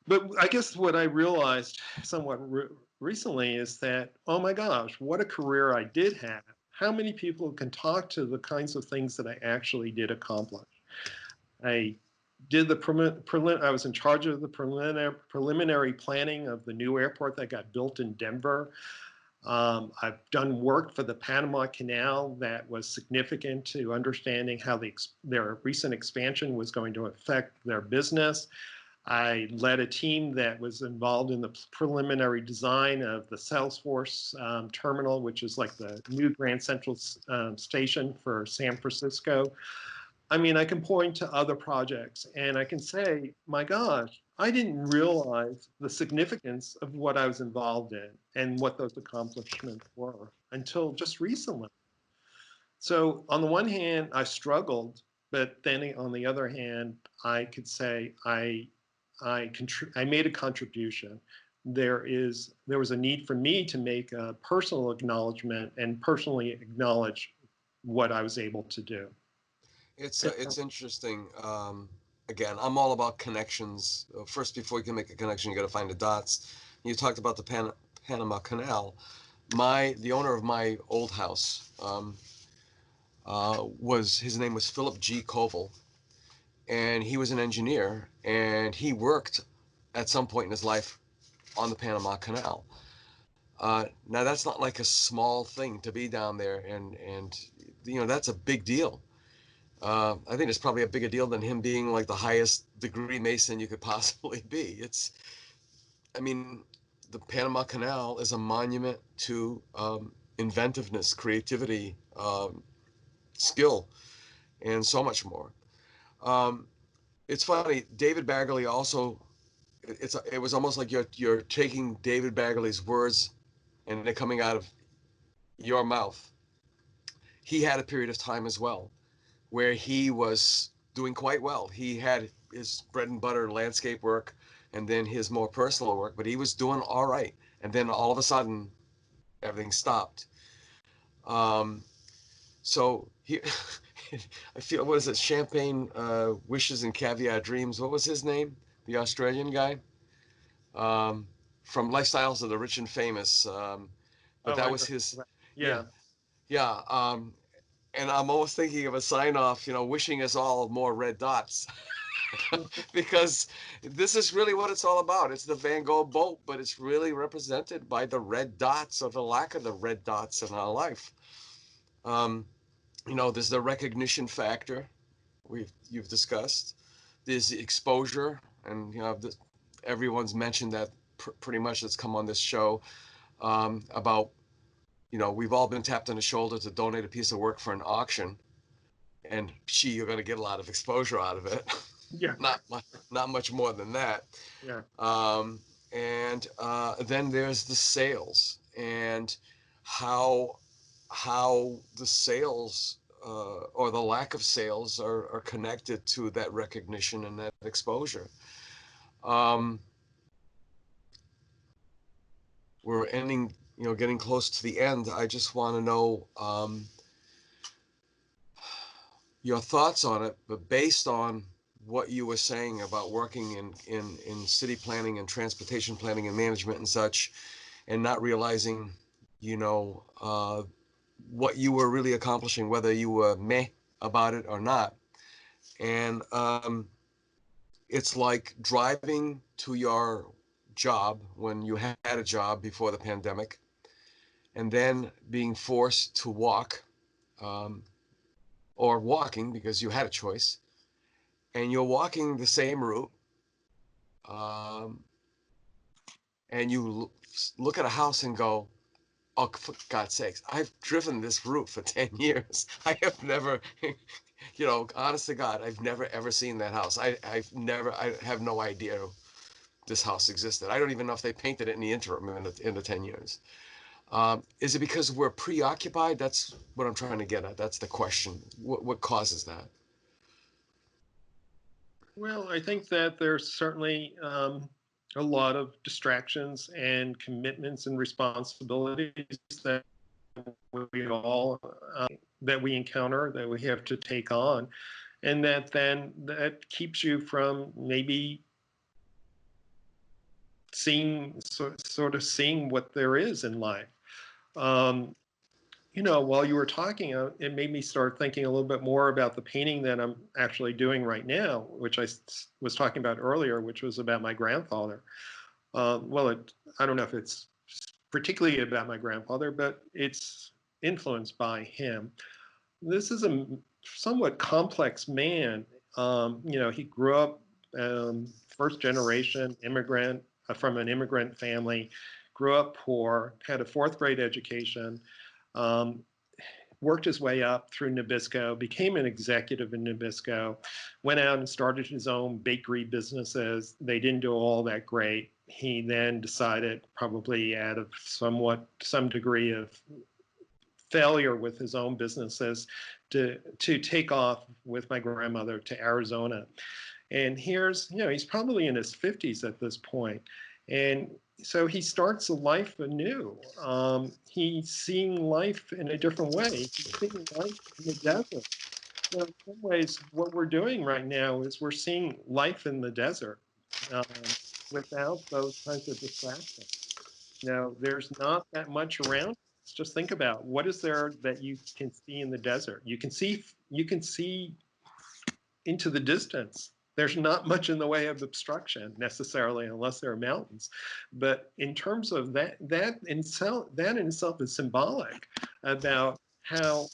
But I guess what I realized somewhat recently is that, oh my gosh, what a career I did have. How many people can talk to the kinds of things that I actually did accomplish? I did I was in charge of the preliminary planning of the new airport that got built in Denver. I've done work for the Panama Canal that was significant to understanding how their recent expansion was going to affect their business. I led a team that was involved in the preliminary design of the Salesforce terminal, which is like the new Grand Central Station for San Francisco. I mean, I can point to other projects and I can say, my gosh, I didn't realize the significance of what I was involved in and what those accomplishments were until just recently. So on the one hand, I struggled, but then on the other hand, I could say I made a contribution. There was a need for me to make a personal acknowledgement and personally acknowledge what I was able to do. It's interesting. Again, I'm all about connections. First, before you can make a connection, you got to find the dots. You talked about the Panama Canal. The owner of my old house his name was Philip G. Koval, and he was an engineer, and he worked at some point in his life on the Panama Canal. Now that's not like a small thing to be down there, and that's a big deal. I think it's probably a bigger deal than him being like the highest degree Mason you could possibly be. I mean, the Panama Canal is a monument to inventiveness, creativity, skill, and so much more. It's funny, David Bagley also, it was almost like you're taking David Bagley's words and they're coming out of your mouth. He had a period of time as well where he was doing quite well. He had his bread and butter landscape work and then his more personal work, but he was doing all right. And then all of a sudden, everything stopped. So he, I feel, what is it? Champagne Wishes and Caviar Dreams. What was his name? The Australian guy from Lifestyles of the Rich and Famous. But that was his. Yeah. Yeah. And I'm almost thinking of a sign off, wishing us all more red dots. Because this is really what it's all about. It's the Van Gogh boat, but it's really represented by the red dots or the lack of the red dots in our life. There's the recognition factor you've discussed. There's the exposure, and everyone's mentioned that pretty much that's come on this show about, we've all been tapped on the shoulder to donate a piece of work for an auction, and you're going to get a lot of exposure out of it. Yeah. Not much more than that. Yeah. And then there's the sales and how the sales or the lack of sales are connected to that recognition and that exposure. We're ending, getting close to the end. I just want to know your thoughts on it, but based on what you were saying about working in city planning and transportation planning and management and such, and not realizing, what you were really accomplishing, whether you were meh about it or not. And it's like driving to your job when you had a job before the pandemic, and then being forced to walk, or walking because you had a choice, and you're walking the same route, and you look at a house and go, oh, for God's sakes, I've driven this route for 10 years. I have never, honest to God, I've never ever seen that house. I have no idea this house existed. I don't even know if they painted it in the interim in the 10 years. Is it because we're preoccupied? That's what I'm trying to get at. That's the question. What causes that? Well, I think that there's certainly a lot of distractions and commitments and responsibilities that we all that we encounter, that we have to take on, and that keeps you from maybe sort of seeing what there is in life. While you were talking, it made me start thinking a little bit more about the painting that I'm actually doing right now, which I was talking about earlier, which was about my grandfather. I don't know if it's particularly about my grandfather, but it's influenced by him. This is a somewhat complex man. He grew up first generation immigrant from an immigrant family, grew up poor, had a fourth grade education, worked his way up through Nabisco, became an executive in Nabisco, went out and started his own bakery businesses. They didn't do all that great. He then decided, probably out of some degree of failure with his own businesses, to take off with my grandmother to Arizona. And he's probably in his 50s at this point. And so he starts a life anew. He's seeing life in a different way. He's seeing life in the desert. So in some ways, what we're doing right now is we're seeing life in the desert without those kinds of distractions. There's not that much around. Just think about what is there that you can see in the desert. You can see into the distance. There's not much in the way of obstruction necessarily, unless there are mountains. But in terms of that in itself is symbolic about how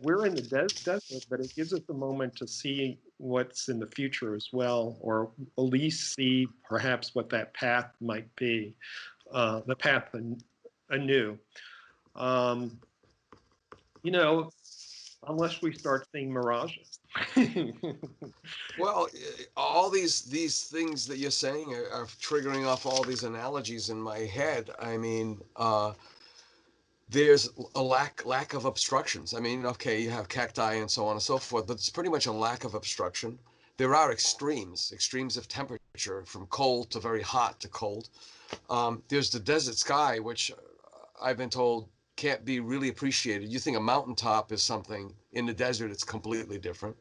we're in the desert, but it gives us a moment to see what's in the future as well, or at least see perhaps what that path might be, the path anew. Unless we start seeing mirages. Well, all these things that you're saying are triggering off all these analogies in my head. I mean, there's a lack of obstructions. I mean, okay, you have cacti and so on and so forth, but it's pretty much a lack of obstruction. There are extremes of temperature, from cold to very hot to cold. There's the desert sky, which I've been told can't be really appreciated. You think a mountaintop is something, in the desert it's completely different.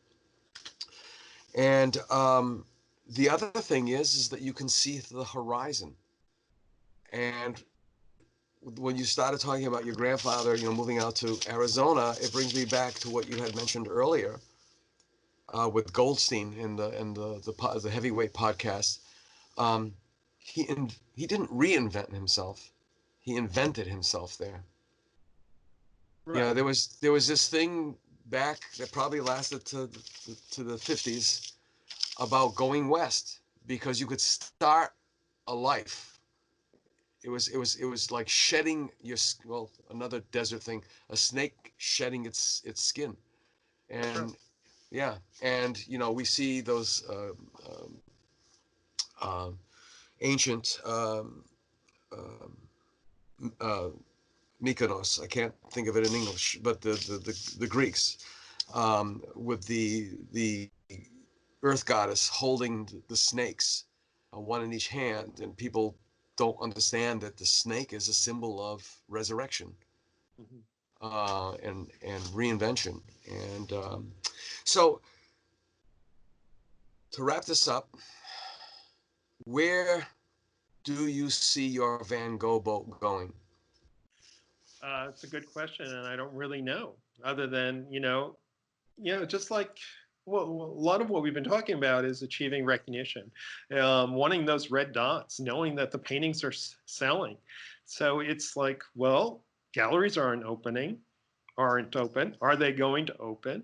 And the other thing is that you can see the horizon. And when you started talking about your grandfather, moving out to Arizona, it brings me back to what you had mentioned earlier with Goldstein in the Heavyweight podcast. He didn't reinvent himself; he invented himself there. Right. There was this thing back that probably lasted to the 50s about going west because you could start a life. It was like shedding another desert thing, a snake shedding its skin. And yeah, and we see those ancient Mykonos. I can't think of it in English, but the Greeks, with the earth goddess holding the snakes, one in each hand, and people don't understand that the snake is a symbol of resurrection. Mhm. And reinvention. And so to wrap this up, where do you see your Van Gogh boat going? It's a good question, and I don't really know, other than, just like, well, a lot of what we've been talking about is achieving recognition, wanting those red dots, knowing that the paintings are selling. So it's like, well, galleries aren't open. Are they going to open?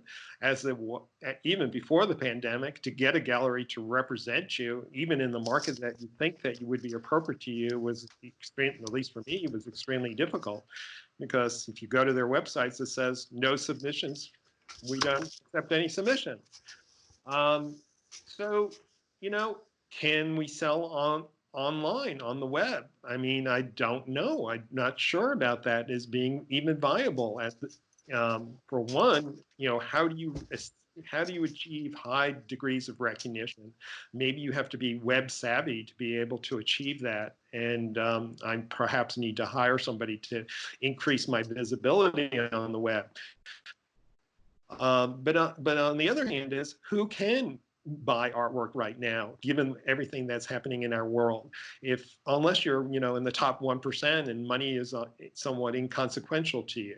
Even before the pandemic, to get a gallery to represent you, even in the market that you think that you would be appropriate to you, was at least for me, was extremely difficult. Because if you go to their websites, it says no submissions. We don't accept any submission. Um, so, can we sell online on the web? I mean, I don't know. I'm not sure about that as being even viable. For one, how do you achieve high degrees of recognition? Maybe you have to be web savvy to be able to achieve that. And I perhaps need to hire somebody to increase my visibility on the web. But on the other hand is, who can buy artwork right now, given everything that's happening in our world? Unless you're, in the top 1% and money is somewhat inconsequential to you.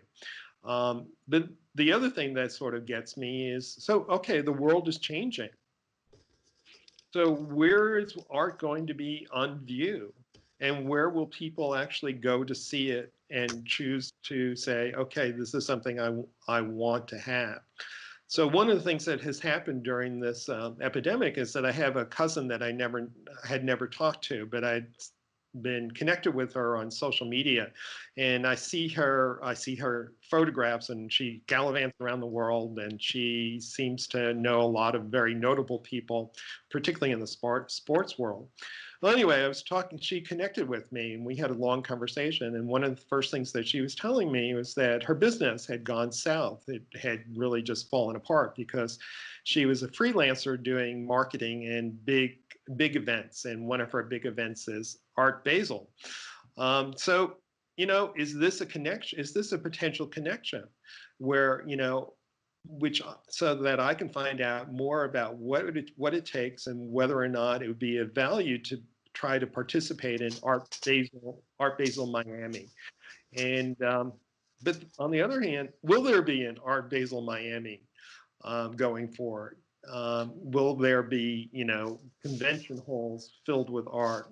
But the other thing that sort of gets me is, okay, the world is changing. So where is art going to be on view? And where will people actually go to see it and choose to say, okay, this is something I want to have? So one of the things that has happened during this epidemic is that I have a cousin that I had never talked to, but I'd been connected with her on social media, and I see her photographs, and she gallivants around the world, and she seems to know a lot of very notable people, particularly in the sports world. Well, anyway, she connected with me, and we had a long conversation, and one of the first things that she was telling me was that her business had gone south. It had really just fallen apart because she was a freelancer doing marketing and big events, and one of her big events is Art Basel. So, is this a connection? Is this a potential connection where, so that I can find out more about what it takes and whether or not it would be of value to try to participate in Art Basel Miami. And but on the other hand, will there be an Art Basel Miami going forward? Will there be, convention halls filled with art,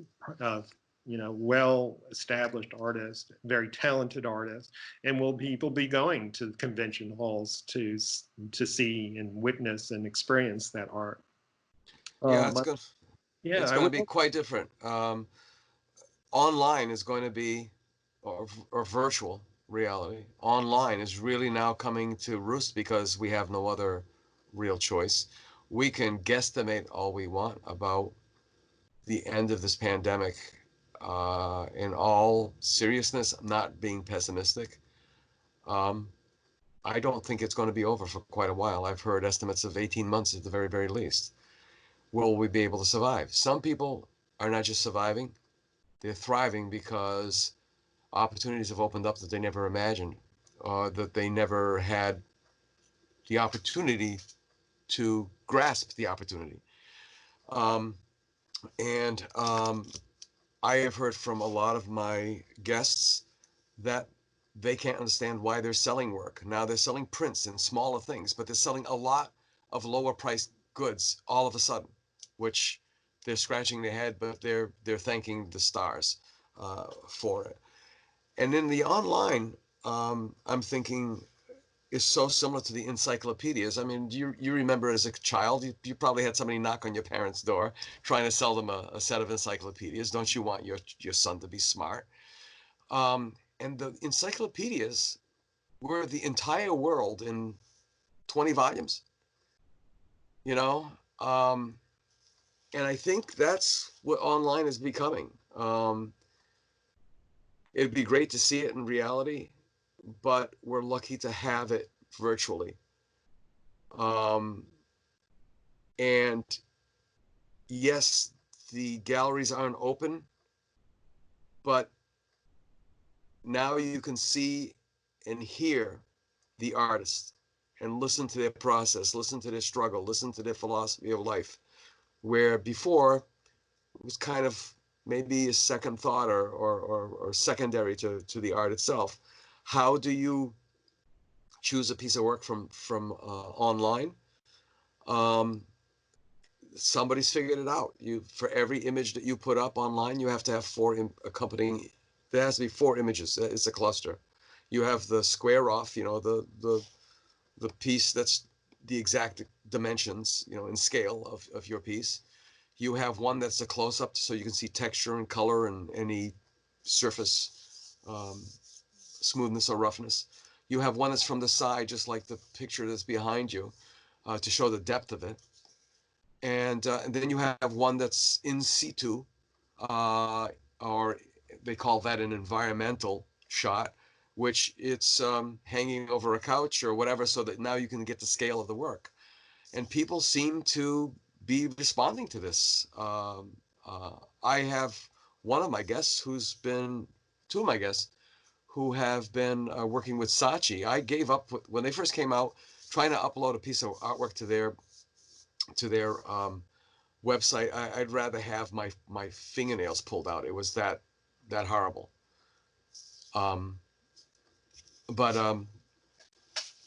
well-established artists, very talented artists, and will people be going to convention halls to see and witness and experience that art? Yeah, it's good. Yeah, It's going to be quite different. Online is going to be, or virtual reality. Online is really now coming to roost because we have no other real choice. We can guesstimate all we want about the end of this pandemic. In all seriousness, I'm not being pessimistic. I don't think it's going to be over for quite a while. I've heard estimates of 18 months at the very, very least. Will we be able to survive? Some people are not just surviving, they're thriving because opportunities have opened up that they never imagined, that they never had the opportunity to grasp the opportunity. And I have heard from a lot of my guests that they can't understand why they're selling work. Now they're selling prints and smaller things, but they're selling a lot of lower priced goods all of a sudden, which they're scratching their head, but they're thanking the stars for it. And in the online, I'm thinking is so similar to the encyclopedias. I mean, you remember as a child, you probably had somebody knock on your parents' door trying to sell them a set of encyclopedias. Don't you want your son to be smart? And the encyclopedias were the entire world in 20 volumes, you know? And I think that's what online is becoming. It'd be great to see it in reality, but we're lucky to have it virtually. And yes, the galleries aren't open, but now you can see and hear the artists and listen to their process, listen to their struggle, listen to their philosophy of life, where before it was kind of maybe a second thought or secondary to the art itself. How do you choose a piece of work from online? Somebody's figured it out. For every image that you put up online, you have to have accompanying. There has to be 4 images. It's a cluster. You have the square off, the piece that's the exact dimensions, in scale of your piece. You have one that's a close-up, so you can see texture and color and any surface smoothness or roughness. You have one that's from the side, just like the picture that's behind you, to show the depth of it. And then you have one that's in situ, or they call that an environmental shot, which it's hanging over a couch or whatever, so that now you can get the scale of the work. And people seem to be responding to this. I have one of my guests two of my guests who have been working with Saatchi. I gave up when they first came out, trying to upload a piece of artwork to their website. I'd rather have my fingernails pulled out. It was that horrible. But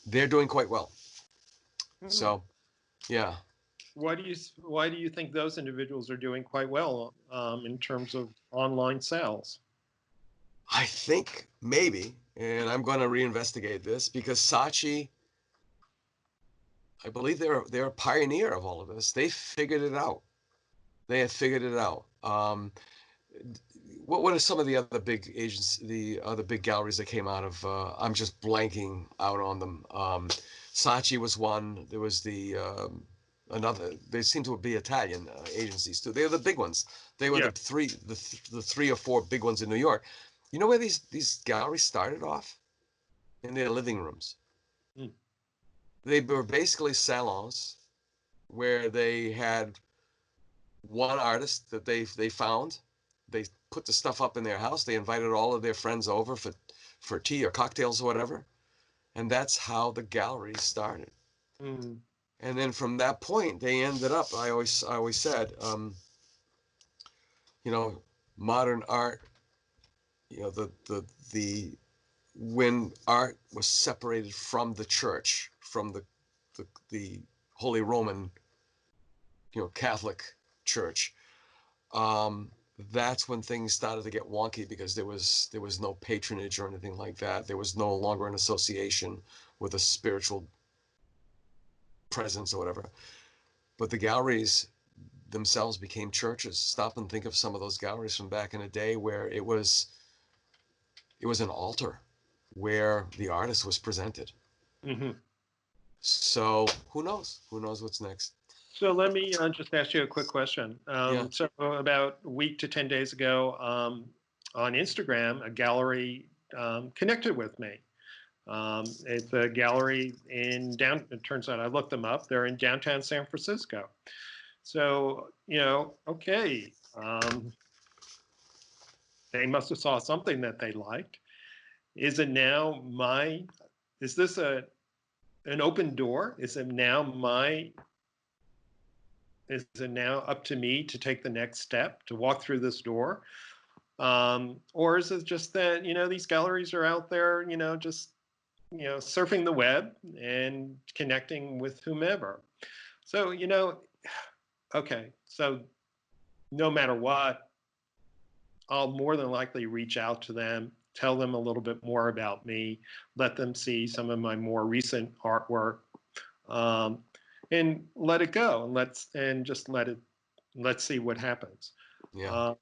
they're doing quite well. So, yeah. Why do you think those individuals are doing quite well in terms of online sales? I think maybe, and I'm going to reinvestigate this, because Saatchi, I believe they're a pioneer of all of this. They figured it out. They have figured it out. What are some of the other big the other big galleries that came out of? I'm just blanking out on them. Saatchi was one. There was another. They seem to be Italian agencies too. They're the big ones. They were Yeah. the 3 or 4 big ones in New York. You know where these galleries started off? In their living rooms. Mm. They were basically salons where they had one artist that they found. They put the stuff up in their house. They invited all of their friends over for tea or cocktails or whatever. And that's how the galleries started. Mm. And then from that point, they ended up, I always said, modern art, the when art was separated from the church, from the Holy Roman, Catholic Church, that's when things started to get wonky, because there was no patronage or anything like that. There was no longer an association with a spiritual presence or whatever. But the galleries themselves became churches. Stop and think of some of those galleries from back in the day, where it was an altar where the artist was presented. Mm-hmm. So who knows? Who knows what's next? So let me just ask you a quick question. Yeah. So about a week to 10 days ago, on Instagram, a gallery connected with me. It's a gallery it turns out I looked them up. They're in downtown San Francisco. So, okay. They must have saw something that they liked. Is it now is this an open door? Is it now up to me to take the next step, to walk through this door? Or is it just that, these galleries are out there, just, surfing the web and connecting with whomever? So, okay, so no matter what, I'll more than likely reach out to them, tell them a little bit more about me, let them see some of my more recent artwork, and let it go, and let's see what happens. Yeah.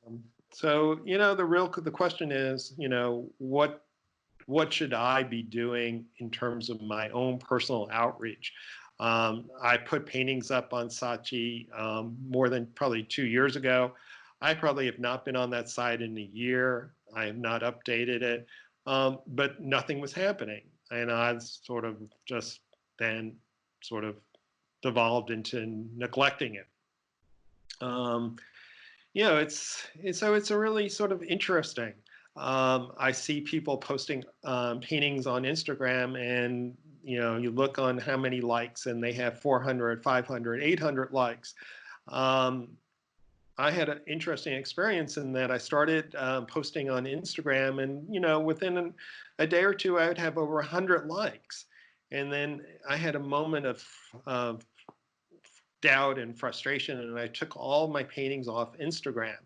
So the question is, what should I be doing in terms of my own personal outreach? I put paintings up on Saatchi more than probably 2 years ago. I probably have not been on that site in a year. I have not updated it, but nothing was happening. And I sort of just then sort of devolved into neglecting it. It's a really sort of interesting. I see people posting paintings on Instagram, and you look on how many likes, and they have 400, 500, 800 likes. I had an interesting experience in that I started posting on Instagram, and within a day or two, I would have over 100 likes. And then I had a moment of doubt and frustration, and I took all my paintings off Instagram.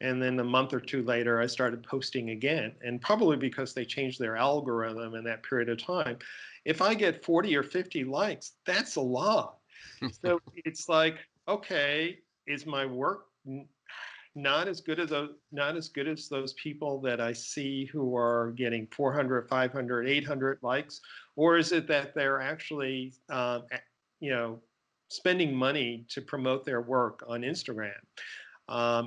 And then a month or two later, I started posting again. And probably because they changed their algorithm in that period of time, if I get 40 or 50 likes, that's a lot. So it's like, okay, is my work not as good as those people that I see who are getting 400, 500, 800 likes? Or is it that they're actually, spending money to promote their work on Instagram?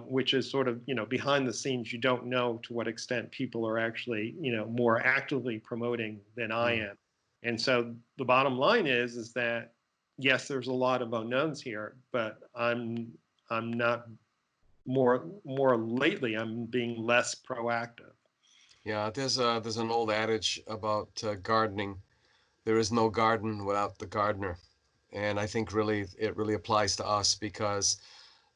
Which is sort of, behind the scenes, you don't know to what extent people are actually, more actively promoting than I am. And so the bottom line is that, yes, there's a lot of unknowns here, but I'm not more lately, I'm being less proactive. Yeah, there's an old adage about gardening. There is no garden without the gardener. And I think it really applies to us, because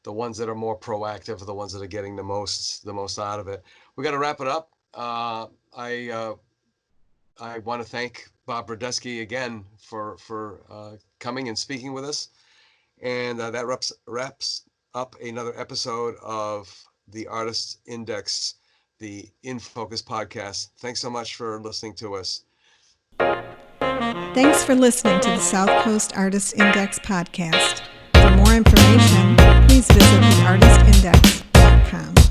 the ones that are more proactive are the ones that are getting the most out of it. We got to wrap it up. I want to thank Bob Brodesky again for coming and speaking with us. And that wraps up another episode of the Artist Index, the In Focus podcast. Thanks so much for listening to us. Thanks for listening to the Southcoast Artist Index podcast. For more information, please visit theartistindex.com.